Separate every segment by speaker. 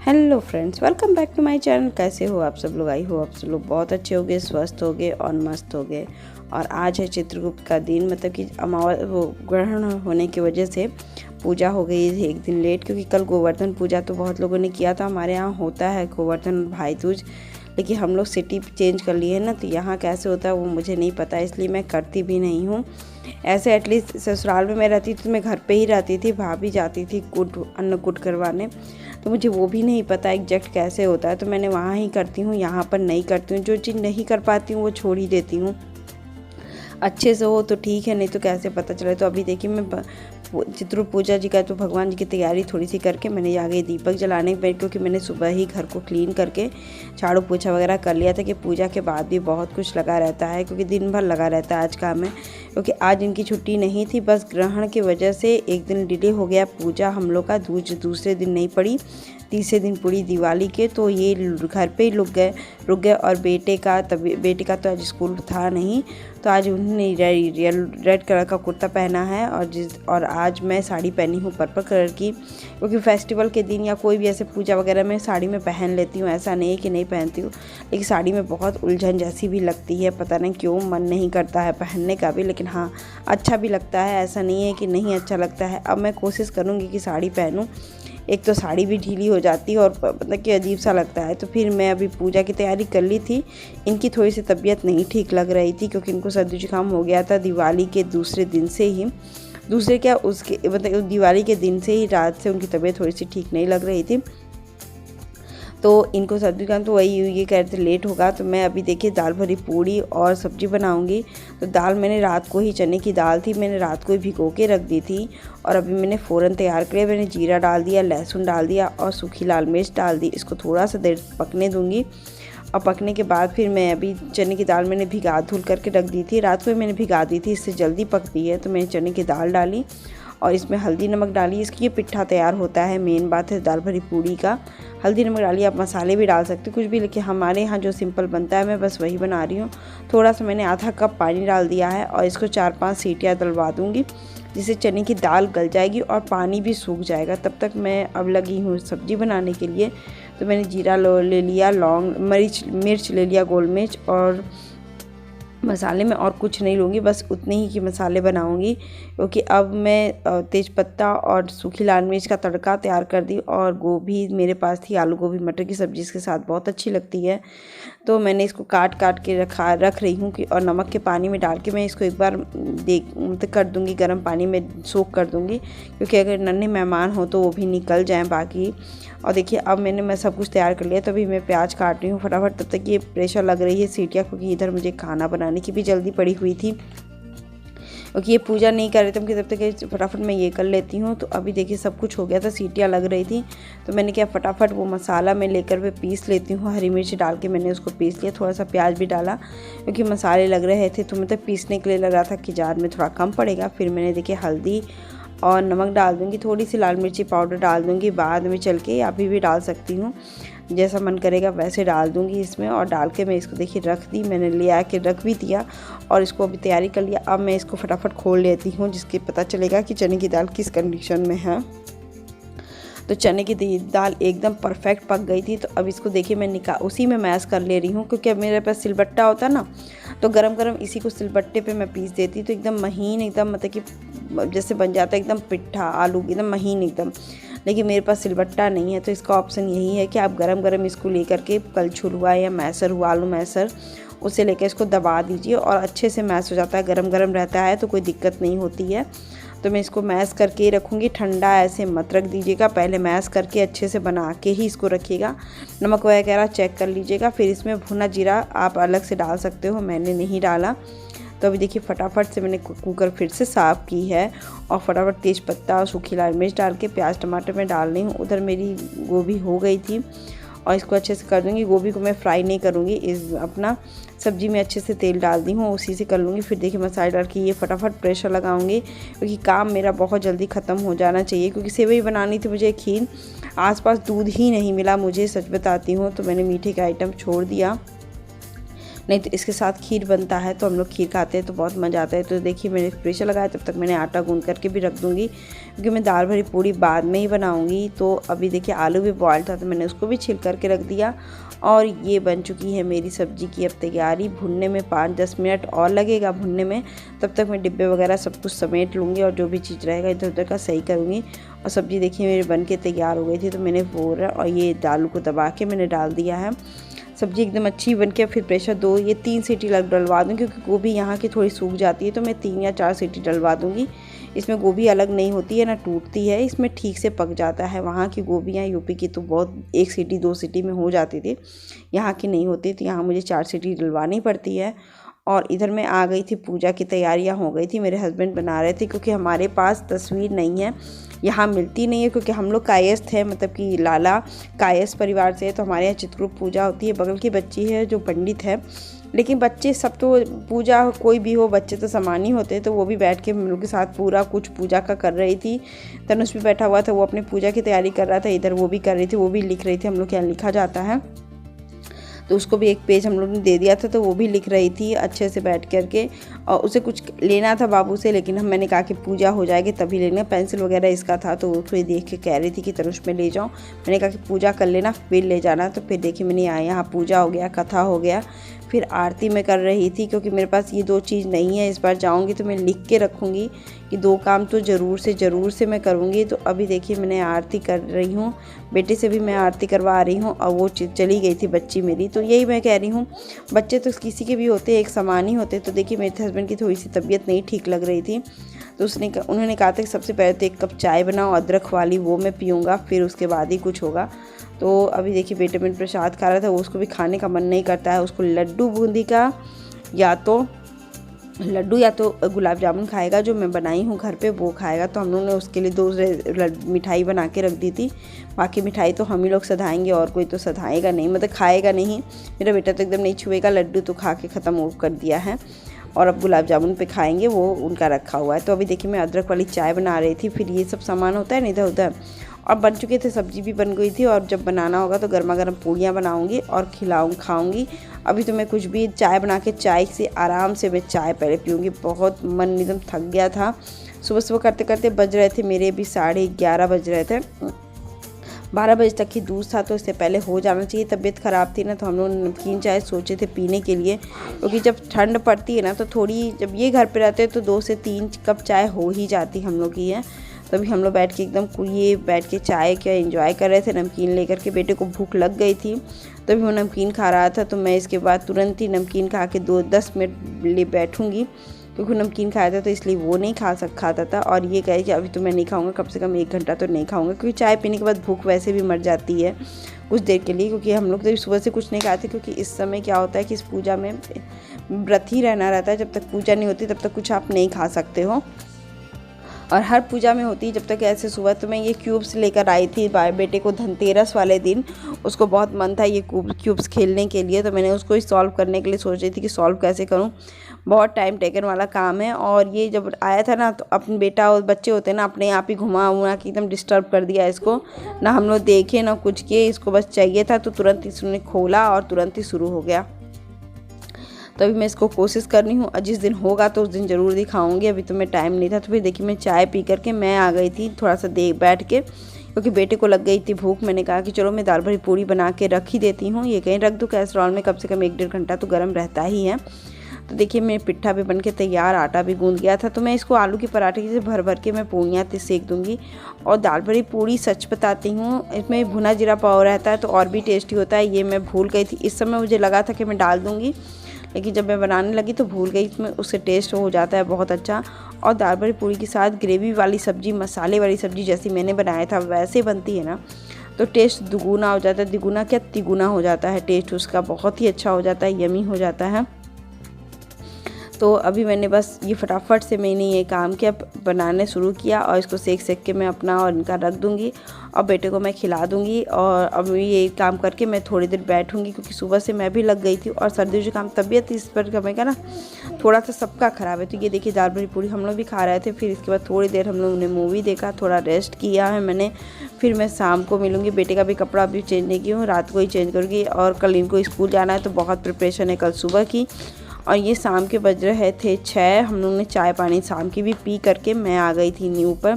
Speaker 1: Hello friends, welcome back to my channel. कैसे हो आप सब लोग? आई हो आप सब लोग बहुत अच्छे होंगे, स्वस्थ होंगे और मस्त होंगे। और आज है चित्रगुप्त का दिन, मतलब कि वो ग्रहण होने की वजह से पूजा हो गई थी एक दिन लेट, क्योंकि कल गोवर्धन पूजा तो बहुत लोगों ने किया था। हमारे यहाँ होता है गोवर्धन भाई दूज, लेकिन हम लोग सिटी चेंज कर लिए हैं ना, तो यहाँ कैसे होता है वो मुझे नहीं पता, इसलिए मैं करती भी नहीं हूँ। ऐसे एटलीस्ट ससुराल में मैं रहती थी तो मैं घर पे ही रहती थी, भाभी जाती थी अन्नकूट करवाने, तो मुझे वो भी नहीं पता एग्जैक्ट कैसे होता है, तो मैंने वहाँ ही करती हूँ, यहाँ पर नहीं करती हूँ। जो चीज़ नहीं कर पाती हूँ वो छोड़ ही देती हूँ। अच्छे से हो तो ठीक है, नहीं तो कैसे पता चले। तो अभी देखिए मैं चित्र पूजा जी का तो भगवान जी की तैयारी थोड़ी सी करके मैंने आ गई दीपक जलाने पे, क्योंकि मैंने सुबह ही घर को क्लीन करके झाड़ू पोछा वगैरह कर लिया था कि पूजा के बाद भी बहुत कुछ लगा रहता है, क्योंकि दिन भर लगा रहता है आज काम में। क्योंकि आज इनकी छुट्टी नहीं थी, बस ग्रहण की वजह से एक दिन डिले हो गया पूजा हम लोग का, दूसरे दिन नहीं पड़ी, तीसरे दिन पूरी दिवाली के, तो ये घर पे ही रुक गए। और बेटे का तो आज स्कूल था नहीं, तो आज उन्होंने रेड कलर का कुर्ता पहना है और आज मैं साड़ी पहनी हूँ पर्पल कलर की, क्योंकि फेस्टिवल के दिन या कोई भी ऐसे पूजा वगैरह में साड़ी में पहन लेती हूँ। ऐसा नहीं है कि नहीं पहनती हूँ, लेकिन साड़ी में बहुत उलझन जैसी भी लगती है, पता नहीं क्यों मन नहीं करता है पहनने का भी, लेकिन हाँ अच्छा भी लगता है, ऐसा नहीं है कि नहीं अच्छा लगता है। अब मैं कोशिश करूँगी कि साड़ी पहनूँ, एक तो साड़ी भी ढीली हो जाती है और मतलब कि अजीब सा लगता है। तो फिर मैं अभी पूजा की तैयारी कर ली थी। इनकी थोड़ी सी तबीयत नहीं ठीक लग रही थी, क्योंकि इनको सर्दी जुकाम हो गया था दिवाली के दूसरे दिन से ही, उसके मतलब दिवाली के दिन से ही रात से उनकी तबीयत थोड़ी सी ठीक नहीं लग रही थी, तो इनको सर्दी जुकाम, तो वही ये कह रहे थे लेट होगा। तो मैं अभी देखिए दाल भरी पूड़ी और सब्जी बनाऊंगी। तो दाल मैंने रात को ही, चने की दाल थी, मैंने रात को ही भिगो के रख दी थी, और अभी मैंने फ़ौरन तैयार कर लिया। मैंने जीरा डाल दिया, लहसुन डाल दिया और सूखी लाल मिर्च डाल दी। इसको थोड़ा सा देर पकने दूंगी, और पकने के बाद फिर मैं अभी चने की दाल मैंने भिगा धुल करके रख दी थी, रात को ही मैंने भिगा दी थी, इससे जल्दी पकती है। तो मैंने चने की दाल डाली और इसमें हल्दी नमक डाली, इसकी ये पिट्ठा तैयार होता है। मेन बात है दाल भरी पूड़ी का, हल्दी नमक डालिए, आप मसाले भी डाल सकते हो कुछ भी, लेकिन हमारे यहाँ जो सिंपल बनता है मैं बस वही बना रही हूँ। थोड़ा सा मैंने आधा कप पानी डाल दिया है और इसको 4-5 सीटियाँ दिलवा दूँगी, जिससे चने की दाल गल जाएगी और पानी भी सूख जाएगा। तब तक मैं अब लगी हूँ सब्ज़ी बनाने के लिए। तो मैंने जीरा ले लिया, लौंग मिर्च ले लिया, गोल मिर्च, और मसाले में और कुछ नहीं लूँगी, बस उतने ही के मसाले बनाऊँगी, क्योंकि अब मैं तेज़पत्ता और सूखी लाल मिर्च का तड़का तैयार कर दी। और गोभी मेरे पास थी, आलू गोभी मटर की सब्ज़ी इसके साथ बहुत अच्छी लगती है, तो मैंने इसको काट के रख रही हूँ कि, और नमक के पानी में डाल के मैं इसको एक बार मतलब कर दूँगी, गर्म पानी में सोख कर दूँगी, क्योंकि अगर नन्हे मेहमान हो तो वो भी निकल जाएँ बाकी। और देखिए अब मैं सब कुछ तैयार कर लिया, तो अभी मैं प्याज काट रही हूँ फटाफट, तब तक ये प्रेशर लग रही है सीटियाँ, क्योंकि इधर मुझे खाना बनाने की भी जल्दी पड़ी हुई थी, क्योंकि ये पूजा नहीं कर रहे थे, तब तक फटाफट मैं ये कर लेती हूँ। तो अभी देखिए सब कुछ हो गया था, सीटियाँ लग रही थी, तो मैंने क्या फटाफट वो मसाला मैं लेकर वे पीस लेती हूँ। हरी मिर्च डाल के मैंने उसको पीस लिया, थोड़ा सा प्याज भी डाला, क्योंकि मसाले लग रहे थे, तो मतलब पीसने के लिए लग रहा था कि जार में थोड़ा कम पड़ेगा। फिर मैंने देखिए हल्दी और नमक डाल दूँगी, थोड़ी सी लाल मिर्ची पाउडर डाल दूँगी बाद में चल के, अभी भी डाल सकती हूँ, जैसा मन करेगा वैसे डाल दूँगी इसमें। और डाल के मैं इसको देखिए रख दी, मैंने ले आके रख भी दिया और इसको अभी तैयारी कर लिया। अब मैं इसको फटाफट खोल लेती हूँ, जिसके पता चलेगा कि चने की दाल किस कंडीशन में है। तो चने की दाल एकदम परफेक्ट पक गई थी। तो अब इसको देखिए मैं उसी में मैश कर ले रही हूँ, क्योंकि अब मेरे पास सिलबट्टा होता ना, तो गरम गरम इसी को सिलबट्टे पे मैं पीस देती, तो एकदम महीन, एकदम मतलब कि जैसे बन जाता है एकदम पिट्ठा आलू एकदम महीन एकदम। लेकिन मेरे पास सिलबट्टा नहीं है, तो इसका ऑप्शन यही है कि आप गरम गरम इसको लेकर के कलछुल हुआ या मैसर हुआ, आलू मैसर, उसे लेकर इसको दबा दीजिए और अच्छे से मैश हो जाता है। गरम गरम रहता है तो कोई दिक्कत नहीं होती है। तो मैं इसको मैश करके ही रखूँगी, ठंडा ऐसे मत रख दीजिएगा, पहले मैश करके अच्छे से बना के ही इसको रखिएगा। नमक वगैरह चेक कर लीजिएगा। फिर इसमें भुना जीरा आप अलग से डाल सकते हो, मैंने नहीं डाला। तो अभी देखिए फटाफट से मैंने कुकर फिर से साफ़ की है, और फटाफट तेज़पत्ता और सूखी लाल मिर्च डाल के प्याज टमाटर में डाल रही हूँ। उधर मेरी गोभी हो गई थी, और इसको अच्छे से कर दूँगी। गोभी को मैं फ्राई नहीं करूँगी, इस अपना सब्ज़ी में अच्छे से तेल डाल दी हूँ, उसी से कर लूँगी। फिर देखिए मसाले डाल के ये फटाफट प्रेशर लगाऊँगी, क्योंकि काम मेरा बहुत जल्दी ख़त्म हो जाना चाहिए। क्योंकि सेवई बनानी थी मुझे खीर, आसपास दूध ही नहीं मिला मुझे, सच बताती हूँ, तो मैंने मीठे का आइटम छोड़ दिया। नहीं तो इसके साथ खीर बनता है तो हम लोग खीर खाते हैं तो बहुत मज़ा आता है। तो देखिए मैंने प्रेशर लगाया, तब तक मैंने आटा गूंद करके भी रख दूँगी क्योंकि मैं दाल भरी पूड़ी बाद में ही बनाऊँगी। तो अभी देखिए आलू भी बॉयल था तो मैंने उसको भी छिल करके रख दिया और ये बन चुकी है मेरी सब्ज़ी की अब तैयारी। भुनने में 5-10 मिनट और लगेगा भुनने में, तब तक मैं डिब्बे वगैरह सब कुछ समेट लूँगी और जो भी चीज़ रहेगा इधर उधर का सही करूँगी। और सब्ज़ी देखिए मेरी बन के तैयार हो गई थी तो मैंने और ये दालू को दबा के मैंने डाल दिया है। सब्ज़ी एकदम अच्छी बन के फिर प्रेशर 3 सीटी डलवा दूँ क्योंकि गोभी यहाँ की थोड़ी सूख जाती है तो मैं 3 या 4 सीटी डलवा दूँगी। इसमें गोभी अलग नहीं होती है ना टूटती है, इसमें ठीक से पक जाता है। वहाँ की गोभियाँ यूपी की तो बहुत 1 सीटी 2 सीटी में हो जाती थी, यहाँ की नहीं होती तो यहाँ मुझे 4 सीटी डलवानी पड़ती है। और इधर मैं आ गई थी, पूजा की तैयारियां हो गई थी, मेरे हस्बैंड बना रहे थे क्योंकि हमारे पास तस्वीर नहीं है, यहाँ मिलती नहीं है क्योंकि हम लोग कायस्थ है, मतलब कि लाला कायस्थ परिवार से है तो हमारे यहाँ चित्रगुप्त पूजा होती है। बगल की बच्ची है जो पंडित है, लेकिन बच्चे सब तो पूजा कोई भी हो बच्चे तो समान ही होते हैं, तो वो भी बैठ के हम लोग के साथ पूरा कुछ पूजा का कर रही थी। तनुष भी बैठा हुआ था, वो अपनी पूजा की तैयारी कर रहा था, इधर वो भी कर रही थी, वो भी लिख रही थी, हम लोग क्या लिखा जाता है तो उसको भी एक पेज हम लोग ने दे दिया था तो वो भी लिख रही थी अच्छे से बैठ कर के। और उसे कुछ लेना था बाबू से, लेकिन मैंने कहा कि पूजा हो जाएगी तभी लेना, पेंसिल वगैरह इसका था तो उसको ये देख के कह रही थी कि तनुष में ले जाऊँ। मैंने कहा कि पूजा कर लेना फिर ले जाना। तो फिर देखिए मैंने यहाँ पूजा हो गया, कथा हो गया, फिर आरती में कर रही थी क्योंकि मेरे पास ये 2 चीज़ नहीं है। इस बार जाऊंगी तो मैं लिख के रखूँगी कि 2 काम तो ज़रूर से मैं करूँगी। तो अभी देखिए मैंने आरती कर रही हूँ, बेटे से भी मैं आरती करवा रही हूँ और वो चली गई थी बच्ची मेरी। तो यही मैं कह रही हूँ, बच्चे तो किसी के भी होते एक समान ही होते। तो देखिए मेरे हस्बैंड की थोड़ी सी तबीयत नहीं ठीक लग रही थी तो उन्होंने कहा था कि सबसे पहले तो 1 कप चाय बनाओ अदरक वाली, वो मैं पीऊँगा फिर उसके बाद ही कुछ होगा। तो अभी देखिए बेटे में प्रसाद खा रहा था, वो उसको भी खाने का मन नहीं करता है, उसको लड्डू बूंदी का या तो गुलाब जामुन खाएगा जो मैं बनाई हूँ घर पे वो खाएगा। तो हम लोगों ने उसके लिए 2 मिठाई बना के रख दी थी, बाकी मिठाई तो हम ही लोग सधाएंगे और कोई तो सधाएगा नहीं, मतलब खाएगा नहीं। मेरा बेटा तो एकदम नहीं छुएगा, लड्डू तो खा के ख़त्म कर दिया है और अब गुलाब जामुन पे खाएंगे, वो उनका रखा हुआ है। तो अभी देखिए मैं अदरक वाली चाय बना रही थी, फिर ये सब सामान होता है ना इधर उधर, और बन चुके थे, सब्जी भी बन गई थी और जब बनाना होगा तो गर्मा गर्म पूड़ियाँ बनाऊंगी और खाऊंगी। अभी तो मैं कुछ भी चाय बना के चाय से आराम से मैं चाय पहले पीऊँगी, बहुत मन एकदम थक गया था। सुबह करते करते बज रहे थे मेरे भी 11:30 बज रहे थे, 12 बजे तक ही दूध था तो इससे पहले हो जाना चाहिए। तबीयत ख़राब थी ना तो हम लोग नमकीन चाय सोचे थे पीने के लिए, क्योंकि जब ठंड पड़ती है ना तो थोड़ी, जब ये घर पे रहते हैं तो 2 से 3 कप चाय हो ही जाती हम लोग की है। तभी हम लोग बैठ के एकदम ये बैठ के चाय क्या एंजॉय कर रहे थे, नमकीन लेकर के। बेटे को भूख लग गई थी तभी वो नमकीन खा रहा था, तो मैं इसके बाद तुरंत ही नमकीन खा के 10 मिनट ले बैठूँगी क्योंकि नमकीन खाया था तो इसलिए वो नहीं खाता था। और ये कहे कि अभी तो मैं नहीं खाऊंगा, कम से कम 1 घंटा तो नहीं खाऊंगा, क्योंकि चाय पीने के बाद भूख वैसे भी मर जाती है कुछ देर के लिए। क्योंकि हम लोग तो सुबह से कुछ नहीं खाते, क्योंकि इस समय क्या होता है कि इस पूजा में व्रत ही रहना रहता है, जब तक पूजा नहीं होती तब तक कुछ आप नहीं खा सकते हो। और हर पूजा में होती है जब तक ऐसे। सुबह तो मैं ये क्यूब्स लेकर आई थी बेटे को धनतेरस वाले दिन, उसको बहुत मन था ये क्यूब्स खेलने के लिए, तो मैंने उसको ही सॉल्व करने के लिए सोच रही थी कि सॉल्व कैसे करूं। बहुत टाइम टेकन वाला काम है। और ये जब आया था ना तो अपने बेटा और बच्चे होते हैं ना, अपने आप ही घुमा उमा के एकदम डिस्टर्ब कर दिया इसको, ना हम लोग देखे ना कुछ किए, इसको बस चाहिए था तो तुरंत इसने खोला और तुरंत ही शुरू हो गया। तो अभी मैं इसको कोशिश कर रही हूँ, और जिस दिन होगा तो उस दिन ज़रूर दिखाऊंगी। अभी तो मैं टाइम नहीं था, तो फिर देखिए मैं चाय पी करके मैं आ गई थी थोड़ा सा देर बैठ के, क्योंकि बेटे को लग गई थी भूख। मैंने कहा कि चलो मैं दाल भरी पूड़ी बना के रख ही देती हूँ, ये कहीं रख दूँ कैसरॉल में, कम से कम 1-1.5 घंटा तो गर्म रहता ही है। तो देखिए मेरे पिट्ठा भी बन के तैयार, आटा भी गूंद गया था। तो मैं इसको आलू के पराठे से भर के मैं पूड़ियाँ सेक दूँगी। और दाल भरी पूड़ी सच बताती हूँ, इसमें भुना जीरा पाव रहता है तो और भी टेस्टी होता है। ये मैं भूल गई थी, इस समय मुझे लगा था कि मैं डाल दूँगी, लेकिन जब मैं बनाने लगी तो भूल गई, इसमें उससे टेस्ट हो जाता है बहुत अच्छा। और दाल भरी पूड़ी के साथ ग्रेवी वाली सब्ज़ी, मसाले वाली सब्ज़ी जैसी मैंने बनाया था वैसे बनती है ना, तो टेस्ट दुगुना हो जाता है, तिगुना क्या तिगुना हो जाता है टेस्ट उसका, बहुत ही अच्छा हो जाता है, यमी हो जाता है। तो अभी मैंने बस ये फटाफट से मैंने ये काम किया, बनाने शुरू किया और इसको सेक के मैं अपना और इनका रख दूँगी। और बेटे को मैं खिला दूँगी। और अब ये काम करके मैं थोड़ी देर बैठूँगी, क्योंकि सुबह से मैं भी लग गई थी और सर्दी जुकाम तबीयत इस पर का ना थोड़ा सा सबका ख़राब है। तो ये देखिए दाल बड़ी पूरी हम लोग भी खा रहे थे। फिर इसके बाद थोड़ी देर हम लोगों ने मूवी देखा, थोड़ा रेस्ट किया है मैंने। फिर मैं शाम को मिलूँगी। बेटे का भी कपड़ा अभी चेंज नहीं की हूँ, रात को ही चेंज करूँगी। और कल इनको स्कूल जाना है तो बहुत प्रिपरेशन है कल सुबह की। और ये शाम के बज रहे थे 6। हम लोग ने चाय पानी शाम की भी पी करके मैं आ गई थी न्यू पर।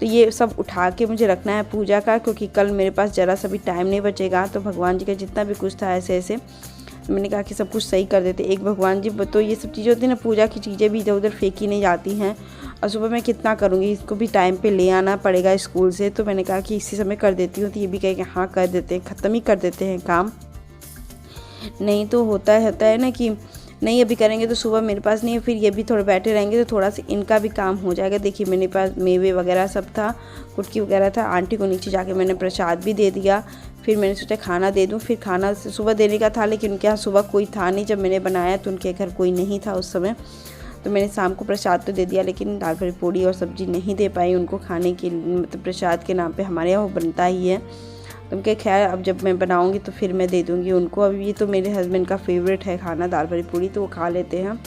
Speaker 1: तो ये सब उठा के मुझे रखना है पूजा का, क्योंकि कल मेरे पास ज़रा सा भी टाइम नहीं बचेगा। तो भगवान जी का जितना भी कुछ था ऐसे ऐसे मैंने कहा कि सब कुछ सही कर देते। एक भगवान जी तो ये सब चीज़ें होती हैं ना, पूजा की चीज़ें भी इधर उधर फेंकी नहीं जाती हैं। और सुबह मैं कितना करूँगी, इसको भी टाइम पे ले आना पड़ेगा स्कूल से। तो मैंने कहा कि इसी समय कर देती हूँ। तो ये भी कहे कि हाँ कर देते हैं, ख़त्म ही कर देते हैं काम। नहीं तो होता है ना कि नहीं अभी करेंगे तो सुबह मेरे पास नहीं है, फिर ये भी थोड़े बैठे रहेंगे तो थोड़ा सा इनका भी काम हो जाएगा। देखिए मेरे पास मेवे वगैरह सब था, कुटकी वगैरह था। आंटी को नीचे जाके मैंने प्रसाद भी दे दिया। फिर मैंने सोचा खाना दे दूं। फिर खाना सुबह देने का था, लेकिन उनके यहाँ सुबह कोई था नहीं। जब मैंने बनाया तो उनके घर कोई नहीं था उस समय। तो मैंने शाम को प्रसाद तो दे दिया, लेकिन दाल भरी पूड़ी और सब्ज़ी नहीं दे पाई उनको खाने के, मतलब प्रसाद के नाम पे हमारे यहाँ वो बनता ही है। तो उनके खैर अब जब मैं बनाऊंगी तो फिर मैं दे दूंगी उनको। अब ये तो मेरे हस्बैंड का फेवरेट है खाना दाल भरी पूड़ी, तो वो खा लेते हैं।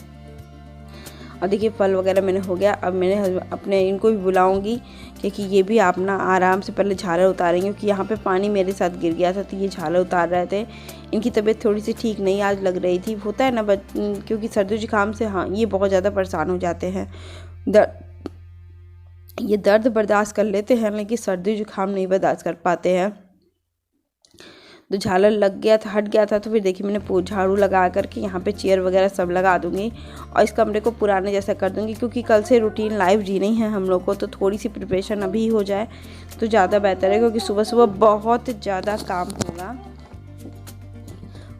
Speaker 1: और देखिए फल वगैरह मैंने हो गया। अब मैंने अपने इनको भी बुलाऊंगी, क्योंकि ये भी अपना आराम से पहले झालर उतारेंगे, क्योंकि यहाँ पे पानी मेरे साथ गिर गया था तो ये झालर उतार रहे थे। इनकी तबीयत थोड़ी सी ठीक नहीं आज लग रही थी। होता है ना क्योंकि सर्दी जुकाम से हाँ ये बहुत ज़्यादा परेशान हो जाते हैं। ये दर्द बर्दाश्त कर लेते हैं, लेकिन सर्दी जुकाम नहीं बर्दाश्त कर पाते हैं। तो झालर लग गया था, हट गया था। तो फिर देखिए मैंने झाड़ू लगा करके यहाँ पे चेयर वगैरह सब लगा दूँगी और इस कमरे को पुराने जैसा कर दूँगी, क्योंकि कल से रूटीन लाइफ जीनी है हम लोग को। तो थोड़ी सी प्रिपरेशन अभी हो जाए तो ज़्यादा बेहतर है, क्योंकि सुबह सुबह बहुत ज़्यादा काम होगा।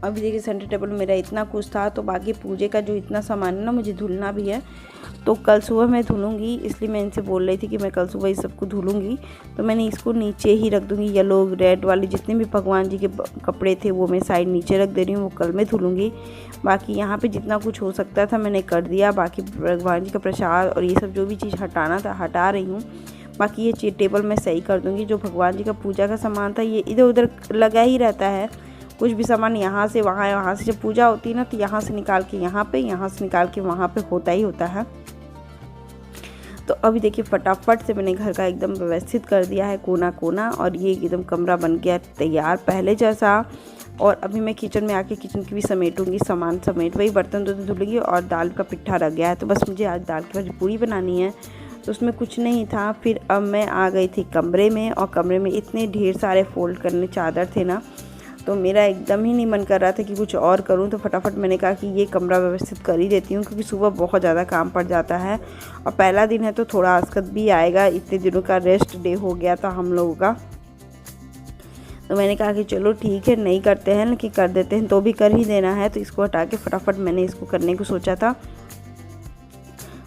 Speaker 1: अभी देखिए सेंटर टेबल मेरा इतना कुछ था, तो बाकी पूजे का जो इतना सामान है ना मुझे धुलना भी है। तो कल सुबह मैं धुलूँगी, इसलिए मैं इनसे बोल रही थी कि मैं कल सुबह इस सबको धुलूँगी। तो मैंने इसको नीचे ही रख दूँगी। येलो रेड वाले जितने भी भगवान जी के कपड़े थे वो मैं साइड नीचे रख दे रही हूँ, वो कल मैं धुलूँगी। बाकी यहाँ पे जितना कुछ हो सकता था मैंने कर दिया। बाकी भगवान जी का प्रसाद और ये सब जो भी चीज़ हटाना था हटा रही हूँ। बाकी ये टेबल मैं सही कर दूँगी। जो भगवान जी का पूजा का सामान था ये इधर उधर लगा ही रहता है। कुछ भी सामान यहाँ से वहाँ से जब पूजा होती है ना तो यहाँ से निकाल के यहाँ पे, यहाँ से निकाल के वहाँ पे होता ही होता है। तो अभी देखिए फटाफट से मैंने घर का एकदम व्यवस्थित कर दिया है कोना कोना, और ये एकदम कमरा बन गया तैयार पहले जैसा। और अभी मैं किचन में आके किचन की भी समेटूंगी, सामान समेट वही बर्तन धुलूँगी। और दाल का पिट्ठा रख गया है, तो बस मुझे आज दाल की भाजी पूरी बनानी है, तो उसमें कुछ नहीं था। फिर अब मैं आ गई थी कमरे में, और कमरे में इतने ढेर सारे फोल्ड करने चादर थे ना, तो मेरा एकदम ही नहीं मन कर रहा था कि कुछ और करूं। तो फटाफट मैंने कहा कि ये कमरा व्यवस्थित कर ही देती हूँ, क्योंकि सुबह बहुत ज़्यादा काम पड़ जाता है और पहला दिन है तो थोड़ा आस्कत भी आएगा। इतने दिनों का रेस्ट डे हो गया था हम लोगों का। तो मैंने कहा कि चलो ठीक है नहीं करते हैं लेकिन कर देते हैं, तो भी कर ही देना है। तो इसको हटा के फटाफट मैंने इसको करने को सोचा था।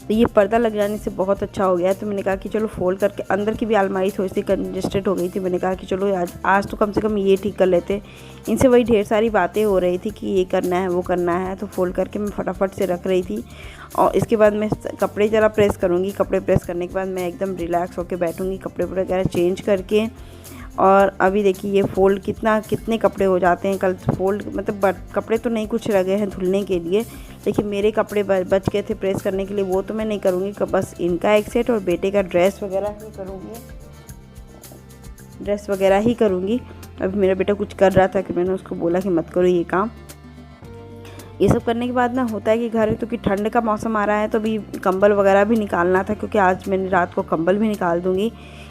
Speaker 1: तो ये पर्दा लग जाने से बहुत अच्छा हो गया। तो मैंने कहा कि चलो फोल्ड करके, अंदर की भी अलमारी थोड़ी सी कंजेस्टेड हो गई थी। मैंने कहा कि चलो आज तो कम से कम ये ठीक कर लेते। इनसे वही ढेर सारी बातें हो रही थी कि ये करना है वो करना है, तो फोल्ड करके मैं फटाफट से रख रही थी। और इसके बाद मैं कपड़े ज़रा प्रेस करूँगी। कपड़े प्रेस करने के बाद मैं एकदम रिलैक्स होकर बैठूँगी, कपड़े वगैरह चेंज करके। और अभी देखिए ये फ़ोल्ड कितने कपड़े हो जाते हैं। कल फ़ोल्ड मतलब कपड़े तो नहीं कुछ लगे हैं धुलने के लिए, लेकिन मेरे कपड़े बच गए थे प्रेस करने के लिए, वो तो मैं नहीं करूँगी। बस इनका एक सेट और बेटे का ड्रेस वगैरह ही करूँगी। अभी मेरा बेटा कुछ कर रहा था कि मैंने उसको बोला कि मत करो ये काम। ये सब करने के बाद ना होता है कि घर तो कि ठंड का मौसम आ रहा है, तो अभी कंबल वगैरह भी निकालना था, क्योंकि आज मैंने रात को कंबल भी निकाल दूँगी,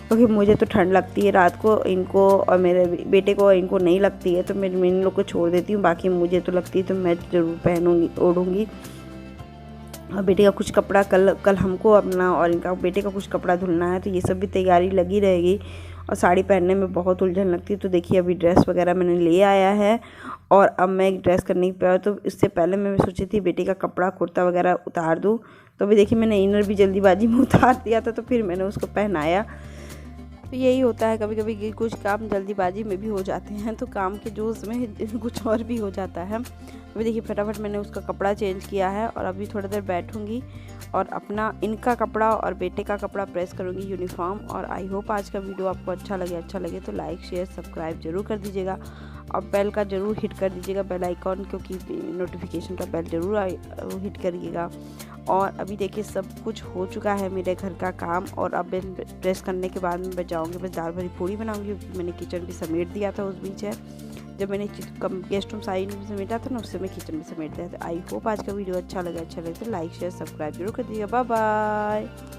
Speaker 1: क्योंकि मुझे तो ठंड लगती है रात को, इनको और मेरे बेटे को इनको नहीं लगती है। तो मैं इन लोग को छोड़ देती हूँ, बाकी मुझे तो लगती है तो मैं ज़रूर पहनूँगी ओढ़ूँगी। और बेटे का कुछ कपड़ा कल हमको अपना और इनका बेटे का कुछ कपड़ा धुलना है, तो ये सब भी तैयारी लगी रहेगी। और साड़ी पहनने में बहुत उलझन लगती है। तो देखिए अभी ड्रेस वगैरह मैंने ले आया है, और अब मैं एक ड्रेस करने की तो इससे पहले मैं सोची थी बेटे का कपड़ा कुर्ता वगैरह उतार दूँ। तो अभी देखिए मैंने इनर भी जल्दीबाजी में उतार दिया था, तो फिर मैंने उसको पहनाया। तो यही होता है कभी कभी कि कुछ काम जल्दीबाजी में भी हो जाते हैं, तो काम के जोश में कुछ और भी हो जाता है। अभी देखिए फटाफट मैंने उसका कपड़ा चेंज किया है, और अभी थोड़ी देर बैठूंगी और अपना इनका कपड़ा और बेटे का कपड़ा प्रेस करूँगी यूनिफॉर्म। और आई होप आज का वीडियो आपको अच्छा लगे तो लाइक शेयर सब्सक्राइब जरूर कर दीजिएगा और बेल का ज़रूर हिट कर दीजिएगा, बेल आइकॉन, क्योंकि नोटिफिकेशन का बेल ज़रूर हिट करिएगा। और अभी देखिए सब कुछ हो चुका है मेरे घर का काम, और अब प्रेस करने के बाद मैं जाऊँगी बस दाल भरी पूड़ी बनाऊँगी, क्योंकि मैंने किचन भी समेट दिया था उस बीच है जब मैंने गेस्ट रूम साइड में समेटा था ना, उससे मैं किचन में समेट दिया था। आई होप आज का वीडियो अच्छा लगे तो लाइक शेयर सब्सक्राइब जरूर कर दीजिएगा। Bye bye.